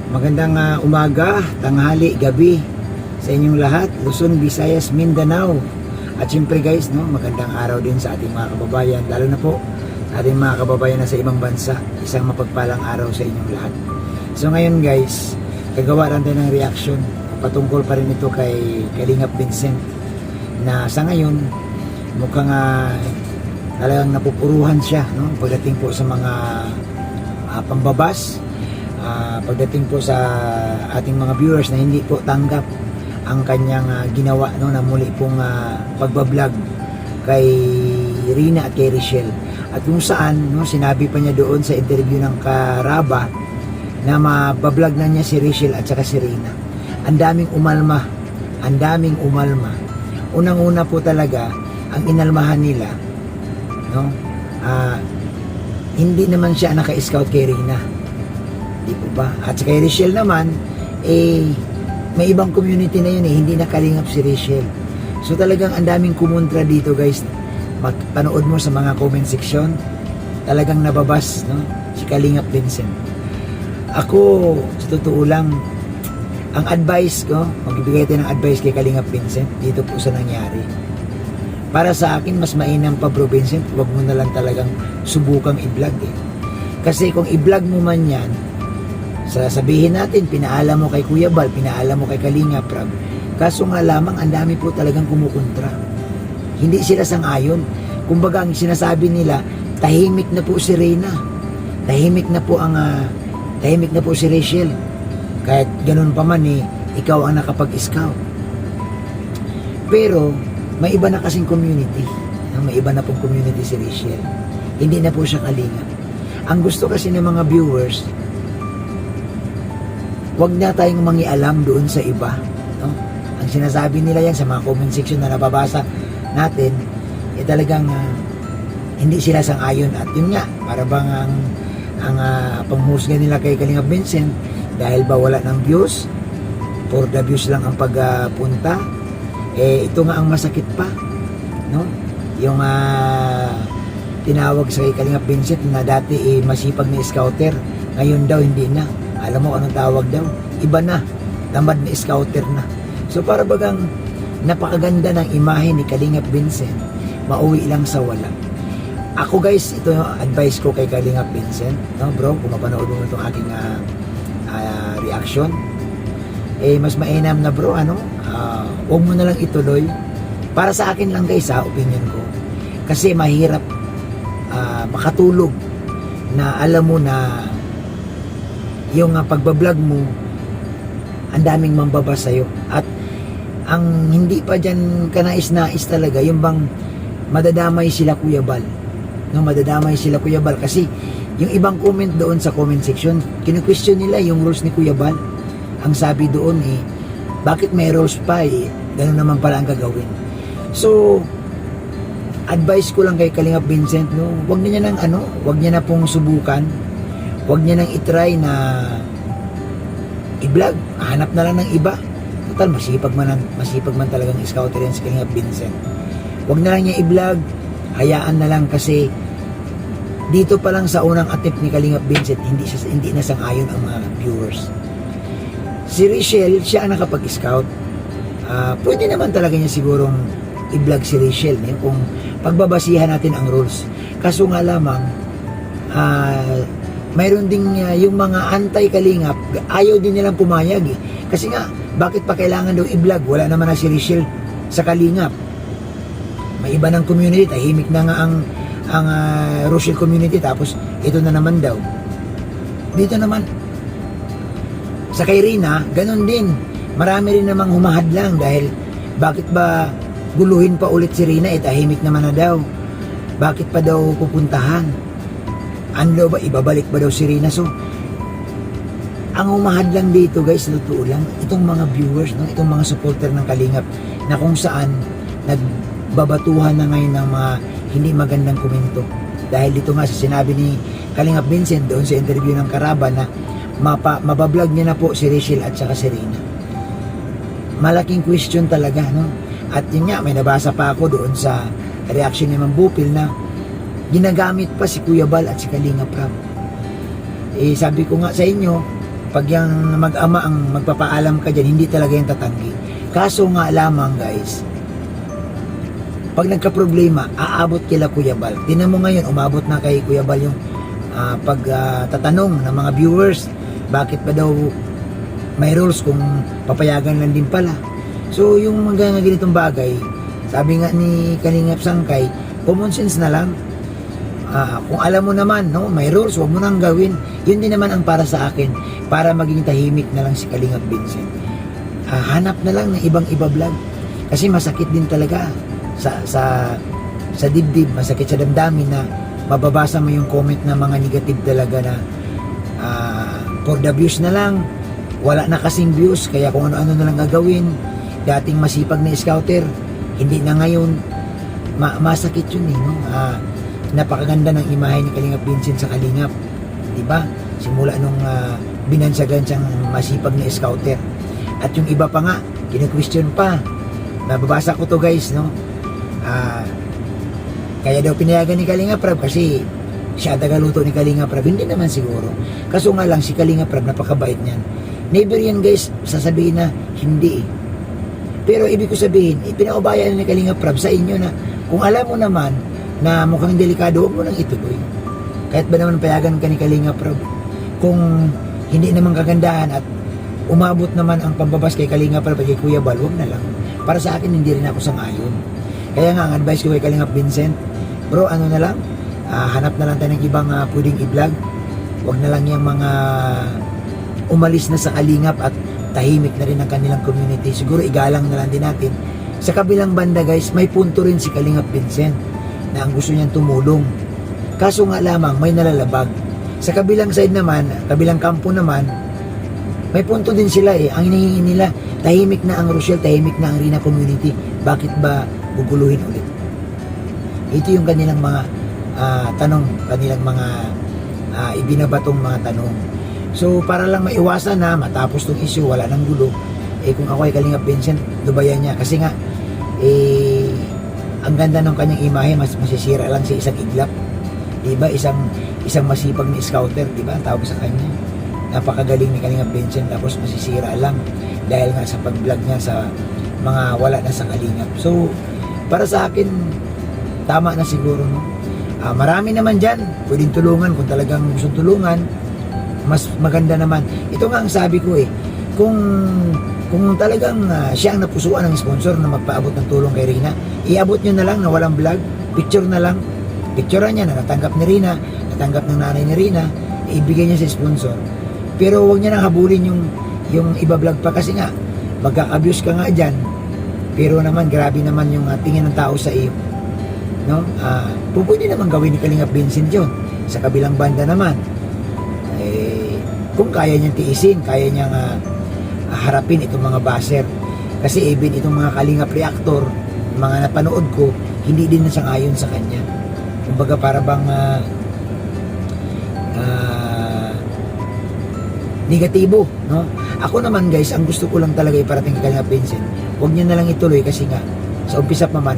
Magandang umaga, tanghali, gabi sa inyong lahat, Luzon, Visayas, Mindanao. At syempre guys, magandang araw din sa ating mga kababayan, lalo na po sa ating mga kababayan na sa ibang bansa. Isang mapagpalang araw sa inyong lahat. So ngayon guys, gagawa lang tayo ng reaction patungkol pa rin ito kay Kalingap Vincent, na sa ngayon mukhang talagang napupuruhan siya, pagdating po sa mga pambabas, pagdating po sa ating mga viewers na hindi po tanggap ang kanyang ginawa, na muli pong pagbablog kay Rina at kay Richelle, at kung saan sinabi pa niya doon sa interview ng Karaba na mabablog na niya si Richelle at saka si Rina. Ang daming umalma, unang-una po talaga ang inalmahan nila, hindi naman siya naka-scout kay Rina, di po ba? At sa kay Richelle naman, may ibang community na yun, hindi nakalingap si Richelle. So talagang ang daming kumontra dito guys. Magpanood mo sa mga comment section, talagang nababas, si Kalingap Vincent. Ako, sa totoo lang, ang advice ko, magbibigay tayo ng advice kay Kalingap Vincent dito po sa nangyari. Para sa akin, mas mainam pa, Bro Vincent, huwag mo na lang talagang subukang i-vlog Kasi kung i-vlog mo man yan, sasabihin natin, pinaalam mo kay Kuya Bal, pinaalam mo kay Kalingap Rab. Kaso nga lamang, ang dami po talagang kumukontra. Hindi sila sang-ayon. Kumbaga, ang sinasabi nila, tahimik na po si Rina. Tahimik na po si Richelle. Kahit ganun pa man, ikaw ang nakapag-scout. Pero, may iba na kasing community. May iba na pong community si Richelle. Hindi na po siya Kalingap. Ang gusto kasi ng mga viewers, wag na tayong mangialam doon sa iba. Ang sinasabi nila yan sa mga comment section na nababasa natin, talagang hindi sila sang-ayon. At yun nga, para bang ang panghusga nila kay Kalingap Vincent, dahil ba wala ng views, for the views lang ang pagpunta, ito nga ang masakit pa, yung tinawag sa kay Kalingap Vincent na dati masipag na scouter, ngayon daw hindi na. Alam mo anong tawag daw? Iba na, tamad na scouter na. So para bagang napakaganda ng imahe ni Kalingap Vincent, mauwi lang sa wala. Ako guys, ito yung advice ko kay Kalingap Vincent, bro, kung mapanood mo itong aking reaction, mas mainam na bro, huwag mo na lang ituloy. Para sa akin lang guys, opinion ko. Kasi mahirap makatulog na alam mo na yung pagbablog mo, ang daming mambabas sa'yo. At ang hindi pa dyan kanais-nais talaga, yung bang madadamay sila Kuya Bal. Madadamay sila Kuya Bal kasi yung ibang comment doon sa comment section, kinu-question nila yung rules ni Kuya Bal. Ang sabi doon bakit may rules pa ganun naman pala ang gagawin. So advice ko lang kay Kalingap Vincent, wag niya na pong subukan. Wag niya nang itry na i-vlog. Hanap na lang ng iba. Total, masipag man talagang scouter yan si Kalingap Vincent. Wag na lang niya i-vlog. Hayaan na lang kasi dito pa lang sa unang attempt ni Kalingap Vincent, hindi na sang-ayon ang mga viewers. Si Richelle, siya ang nakapag-scout. Pwede naman talaga niya sigurong i-vlog si Richelle kung pagbabasihan natin ang rules. Kaso nga lamang, mayroon ding yung mga anti-Kalingap, ayaw din nilang pumayag Kasi nga, bakit pa kailangan daw i-vlog? Wala naman na si Richelle sa Kalingap. May iba ng community, tahimik na nga ang Richelle community, tapos ito na naman daw. Dito naman, sa kay Rina, ganun din. Marami rin namang humahadlang dahil bakit ba guluhin pa ulit si Rina, tahimik naman na daw. Bakit pa daw pupuntahan? Ano ba, ibabalik ba daw si Rina? So, ang umahad lang dito guys, totoo lang, itong mga viewers, itong mga supporter ng Kalingap, na kung saan nagbabatuhan na ngayon ng mga hindi magandang komento. Dahil dito nga sa sinabi ni Kalingap Vincent doon sa interview ng Karaba na mabablog niya na po si Richelle at saka si Rina. Malaking question talaga, At yun nga, may nabasa pa ako doon sa reaction ni Ma'am Bupil na ginagamit pa si Kuya Bal at si Kalingap Rab. Sabi ko nga sa inyo, pag yung mag-ama ang magpapaalam ka dyan, hindi talaga yung tatanggi. Kaso nga lamang guys, pag nagka-problema, aabot kila Kuya Bal. Tinan mo ngayon, umabot na kay Kuya Bal yung pagtatanong ng mga viewers, bakit ba daw may rules kung papayagan lang din pala. So yung mga ganitong bagay, sabi nga ni Kalingap Sangkay, common sense na lang. Kung alam mo naman, no, may rules, huwag mo nang gawin. Yun din naman ang para sa akin, para maging tahimik na lang si Kalingap Vincent. Hanap na lang ng ibang-iba vlog. Kasi masakit din talaga sa dibdib, masakit sa damdamin na mababasa mo yung comment na mga negative talaga na for the views na lang, wala na kasing views, kaya kung ano-ano na lang gagawin. Dating masipag na scouter, hindi na ngayon. Masakit yun eh, no? Napakaganda ng imahe ni Kalingap Vincent sa Kalingap, diba? Simula nung binansagan siyang masipag na scouter. At yung iba pa nga, kinu-question pa. Nababasa ko to guys, no? Kaya daw pinayagan ni Kalingap Rab kasi siya tagaluto ni Kalingap Rab. Hindi naman siguro. Kaso nga lang si Kalingap Rab, napakabait niyan. Never yan guys sasabihin na hindi. Pero ibig ko sabihin, pinaubayan ni Kalingap Rab sa inyo na kung alam mo naman na mukhang delikado, huwag mo nang ituloy. Kahit ba naman payagan ka ni Kalingap Rab, kung hindi naman kagandahan at umabot naman ang pambabas kay Kalingap Rab kay Kuya Bal, huwag na lang. Para sa akin, hindi rin ako sang-ayon. Kaya nga, ang advice ko kay Kalingap Vincent, bro, ano na lang, hanap na lang tayo ng ibang pwedeng i-vlog. Huwag na lang yung mga umalis na sa Kalingap at tahimik na rin ang kanilang community. Siguro igalang na lang din natin. Sa kabilang banda guys, may punto rin si Kalingap Vincent na ang gusto niyang tumulong. Kaso nga lamang, may nalalabag. Sa kabilang side naman, kabilang kampo naman, may punto din sila eh. Ang hinihingi nila, tahimik na ang Rochelle, tahimik na ang Rina community. Bakit ba guguluhin ulit? Ito yung kanilang mga tanong, kanilang mga ibinabatong mga tanong. So para lang maiwasan na matapos tong issue, wala nang gulo, kung ako ay Kalingap Vincent, dubayan niya. Kasi nga, ang ganda ng kanyang imahe, masisira lang sa isang iglap. Diba? Isang masipag na scouter, diba? Ang tawag sa kanya. Napakagaling ni Kalingap Vincent, tapos masisira lang dahil nga sa pag-vlog niya sa mga wala na sa Kalingap. So, para sa akin, tama na siguro, no? Marami naman dyan, pwedeng tulungan kung talagang gusto tulungan. Mas maganda naman. Ito nga ang sabi ko kung talagang siya ang napusuan ng sponsor na magpaabot ng tulong kay Rina, iabot nyo na lang na walang vlog, picture na lang, picturean niya na natanggap ni Rina, natanggap ng nanay ni Rina, ibigay niya sa sponsor. Pero huwag niya nang habulin yung iba-vlog pa kasi nga, magka-abuse ka nga dyan, pero naman, grabe naman yung tingin ng tao sa iyo. No? Pwede naman gawin ni Kalingap Vincent yun. Sa kabilang banda naman, kung kaya niyang tiisin, kaya niyang harapin itong mga baser. Kasi even itong mga Kalingap reactor, mga napanood ko, hindi din na sang-ayon sa kanya. Kumbaga para bang negatibo, no? Ako naman guys, ang gusto ko lang talaga iparating kay Kalingap Vincent, huwag niyo na lang ituloy kasi nga, sa umpisa pa man,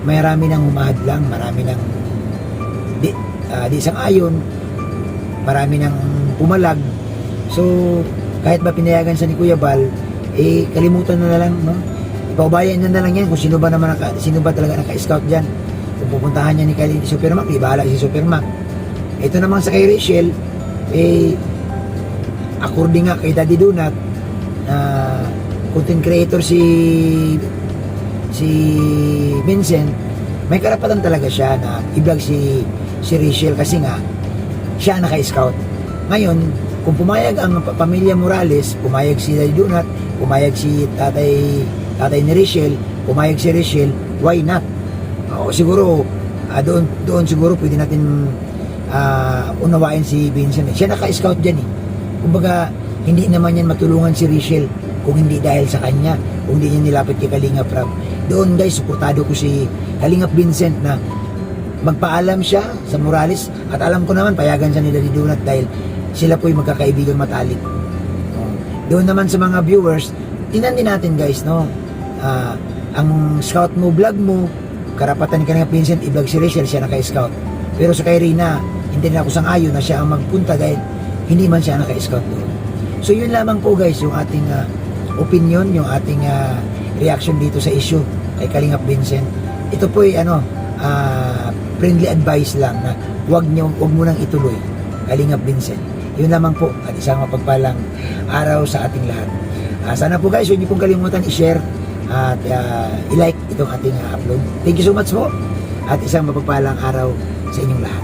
marami nang humahadlang, marami nang di sang-ayon, marami nang pumalag. So, kahit ba pinayagan siya ni Kuya Bal, kalimutan na lang, no? Ipaubayan na lang yan kung sino ba talaga naka-scout dyan. Kung pupuntahan niya ni Supermac, bahala si Supermac. Ito naman sa kay Rachel, according nga kay Daddy Donut, content creator si Vincent, may karapatan talaga siya na i-vlog si Rachel kasi nga siya naka-scout. Ngayon, kung pumayag ang pamilya Morales, pumayag si Daddy Donut, pumayag si tatay ni Rachel, pumayag si Rachel, why not? Siguro doon siguro pwede natin unawain si Vincent. Siya naka-scout dyan Kumbaga, hindi naman yan matulungan si Rachel kung hindi dahil sa kanya, kung hindi niya nilapit kay Kalingap Rab. Doon guys, suportado ko si Kalingap Vincent na magpaalam siya sa Morales at alam ko naman payagan siya ni Daddy Donut dahil sila po'y magkakaibigang matalik. Doon naman sa mga viewers, tingnan din natin guys, no? Ang scout mo, vlog mo, karapatan ni Kalingap Vincent i-vlog si Rachel, siya naka-scout. Pero sa kay Rina, hindi na ako sang-ayon na siya ang magpunta dahil hindi man siya naka-scout doon. So yun lamang po guys, yung ating opinion, yung ating reaction dito sa issue kay Kalingap Vincent. Ito po ay friendly advice lang na wag mo nang ituloy, Kalingap Vincent. Yun lamang po, at isang mapagpalang araw sa ating lahat. Sana po guys, huwag niyo pong kalimutan i-share at i-like itong ating upload. Thank you so much po, at isang mapagpalang araw sa inyong lahat.